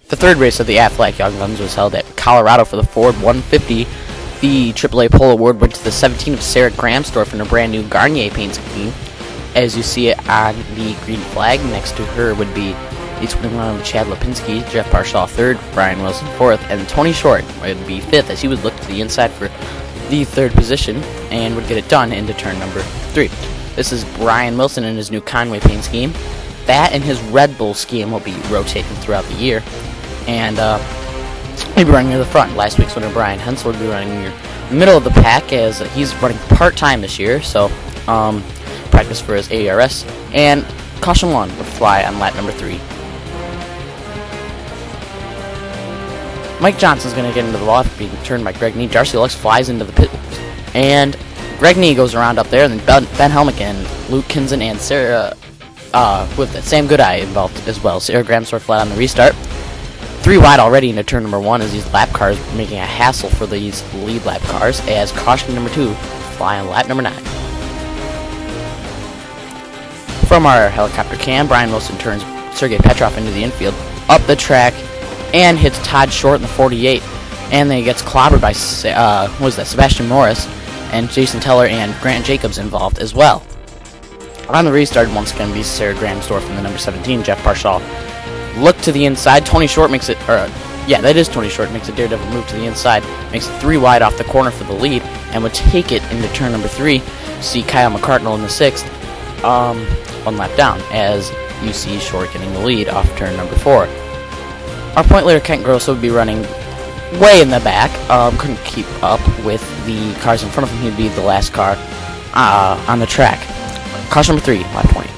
The third race of the Aflac Young Guns was held at Colorado for the Ford 150. The AAA Pole Award went to the 17 of Sarah Gramstorff in a brand new Garnier paint scheme. As you see it on the green flag, next to her would be the 21 of Chad Lipinski, Jeff Parshaw 3rd, Brian Wilson 4th, and Tony Short would be 5th as he would look to the inside for the 3rd position and would get it done into turn number 3. This is Brian Wilson in his new Conway paint scheme. That and his Red Bull scheme will be rotating throughout the year. And he'll be running near the front. Last week's winner, Brian Hensler, will be running near the middle of the pack as he's running part-time this year, so practice for his AARS. And caution 1 would fly on lap number 3. Mike Johnson's going to get into the wall after being turned by Greg Nee. Darcy Lux flies into the pit, and Greg Nee goes around up there, and then Ben Helmick and Luke Kinzen and Sarah, with that Sam Goodeye involved as well. Sarah Gramstorff flat on the restart. 3 wide already into turn number 1 as these lap cars making a hassle for these lead lap cars as caution number 2 fly on lap number 9. From our helicopter cam, Brian Wilson turns Sergei Petrov into the infield, up the track, and hits Todd Short in the 48, and then he gets clobbered by Sebastian Morris and Jason Teller and Grant Jacobs involved as well. On the restart, once again, be Sarah Gramstorff in the number 17, Jeff Parshaw. Look to the inside. Tony Short makes it, that is Tony Short, makes a daredevil move to the inside, makes it 3 wide off the corner for the lead, and would take it into turn number 3. See Kyle McCartnell in the 6th, 1 lap down, as you see Short getting the lead off turn number 4. Our point leader, Kent Grosso, would be running way in the back, couldn't keep up with the cars in front of him. He'd be the last car on the track. Caution number 3, lap point.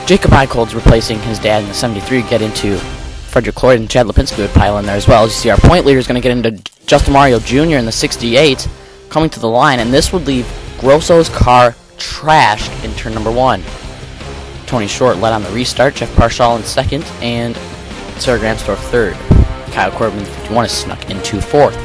Jacob Eichold's replacing his dad in the 73, get into Frederick Lloyd, and Chad Lipinski would pile in there as well. As you see, our point leader is going to get into Justin Mario Jr. in the 68, coming to the line, and this would leave Grosso's car trashed in turn number 1. Tony Short led on the restart, Jeff Parshaw in 2nd, and Sarah Gramstorff 3rd. Kyle Corbin in the 51 is snuck into 4th.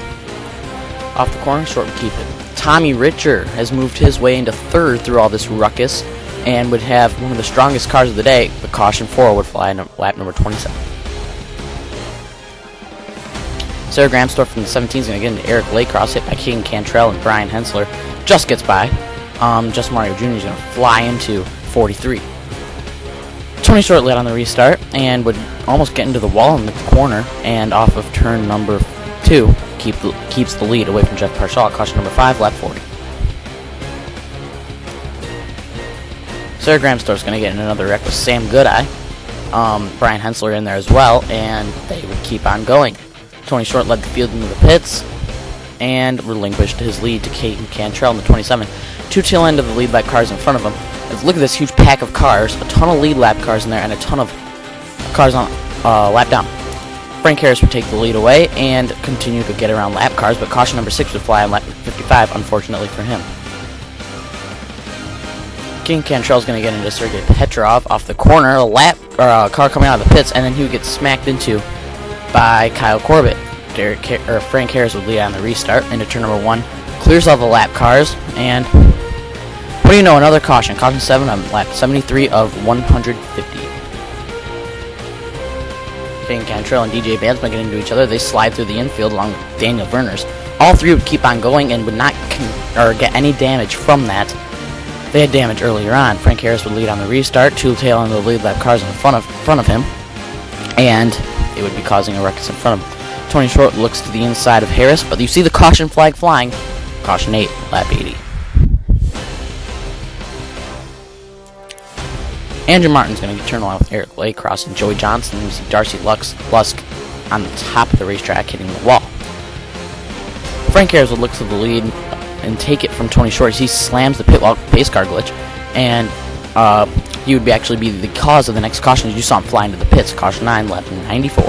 Off the corner, Short would keep it. Tommy Richer has moved his way into 3rd through all this ruckus, and would have one of the strongest cars of the day, but caution 4 would fly in lap number 27. Sarah Gramstorff from the 17 is going to get into Eric Laycross, hit by King Cantrell and Brian Hensler. Just gets by. Justin Mario Jr. is going to fly into 43. Tony Short led on the restart, and would almost get into the wall in the corner, and off of turn number 2, keeps the lead away from Jeff Parshaw. Caution number 5, lap 40. Sarah Gramstorff's going to get in another wreck with Sam Goodeye. Brian Hensler in there as well, and they would keep on going. Tony Short led the field into the pits, and relinquished his lead to Caden Cantrell in the 27. 2 tail end of the lead lap cars in front of him. Look at this huge pack of cars, a ton of lead lap cars in there, and a ton of cars on lap down. Frank Harris would take the lead away and continue to get around lap cars, but caution number 6 would fly on lap 55, unfortunately for him. King Cantrell's going to get into Sergei Petrov off the corner, a car coming out of the pits, and then he would get smacked into by Kyle Corbett. Frank Harris would lead on the restart into turn number 1, clears all the lap cars, and what do you know, another caution. Caution 7 on lap 73 of 150. King Cantrell and DJ Bansma get into each other. They slide through the infield along with Daniel Berners. All 3 would keep on going and would not get any damage from that. They had damage earlier on. Frank Harris would lead on the restart, 2 tail end of the lead lap cars in front of him, and it would be causing a ruckus in front of him. Tony Short looks to the inside of Harris, but you see the caution flag flying. Caution 8, lap 80. Andrew Martin's going to get turned around with Eric Laycross and Joey Johnson. You see Darcy Lusk on the top of the racetrack hitting the wall. Frank Harris would look to the lead and take it from Tony Short as he slams the pit wall pace car glitch, and he would actually be the cause of the next caution as you saw him fly into the pits. Caution 9, lap 94.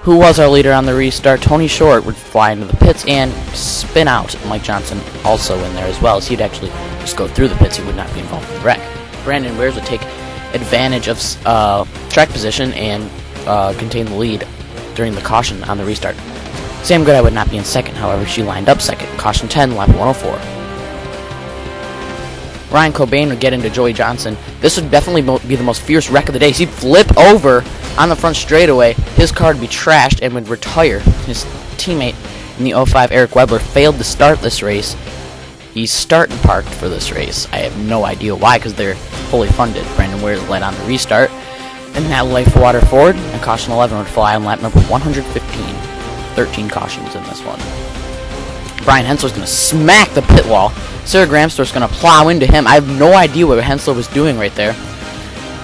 Who was our leader on the restart? Tony Short would fly into the pits and spin out. Mike Johnson also in there as well, as he'd actually just go through the pits. He would not be involved in the wreck. Brandon Weirs would take advantage of track position and contain the lead during the caution on the restart. Sam Goodeye would not be in second, however, she lined up second. Caution 10, lap 104. Ryan Cobain would get into Joey Johnson. This would definitely be the most fierce wreck of the day. He'd flip over on the front straightaway. His car would be trashed and would retire. His teammate in the 05, Eric Webber, failed to start this race. He's start and parked for this race. I have no idea why, because they're fully funded. Brandon Ware led on the restart. And that life water forward, and caution 11 would fly on lap number 115. 13 cautions in this one. Brian Hensler's going to smack the pit wall. Sarah Gramstor's going to plow into him. I have no idea what Hensler was doing right there,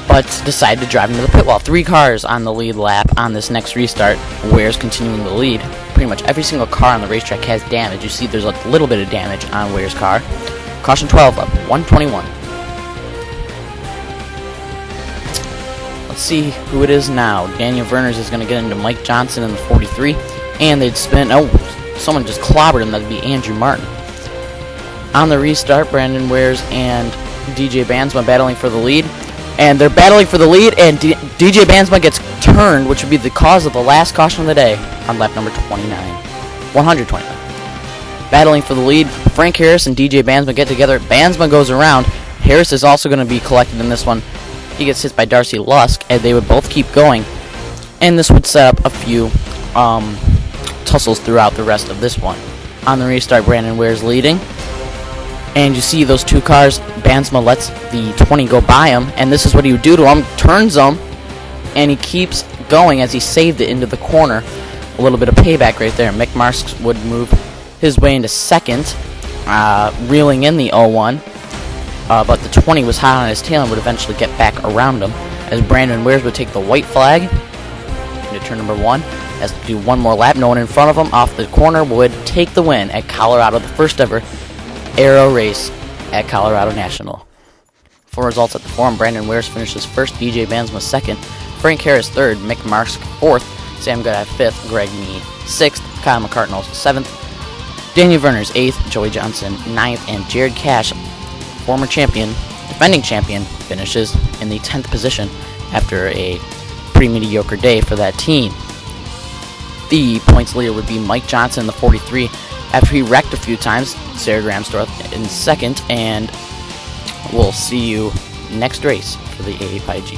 but decided to drive into the pit wall. 3 cars on the lead lap on this next restart. Ware's continuing the lead. Pretty much every single car on the racetrack has damage. You see there's a little bit of damage on Ware's car. Caution 12 up, 121. Let's see who it is now. Daniel Verners is going to get into Mike Johnson in the 43, and they'd spin. Oh, someone just clobbered him. That'd be Andrew Martin. On the restart, Brandon Wares and DJ Bansma battling for the lead. And they're battling for the lead, and DJ Bansma gets turned, which would be the cause of the last caution of the day on lap number 129. Battling for the lead, Frank Harris and DJ Bansma get together. Bansma goes around. Harris is also going to be collected in this one. He gets hit by Darcy Lusk, and they would both keep going. And this would set up a few tussles throughout the rest of this one. On the restart, Brandon Ware's leading. And you see those 2 cars, Bansma lets the 20 go by him, and this is what he would do to him, turns him, and he keeps going as he saved it into the corner. A little bit of payback right there. Mick Marks would move his way into second, reeling in the 01, but the 20 was hot on his tail and would eventually get back around him, as Brandon Wares would take the white flag into turn number 1, has to do one more lap. No one in front of him, off the corner, would take the win at Colorado, the first ever AARO race at Colorado National. For results at the forum, Brandon Wares finishes first, DJ Bansma second, Frank Harris third, Mick Marks fourth, Sam Goodhart fifth, Greg Mee sixth, Kyle McCartnell seventh, Daniel Verners eighth, Joey Johnson ninth, and Jared Cash, former champion, defending champion, finishes in the 10th position after a pretty mediocre day for that team. The points leader would be Mike Johnson in the 43. After he wrecked a few times, Sarah Gramstorff in second, and we'll see you next race for the AAPIG.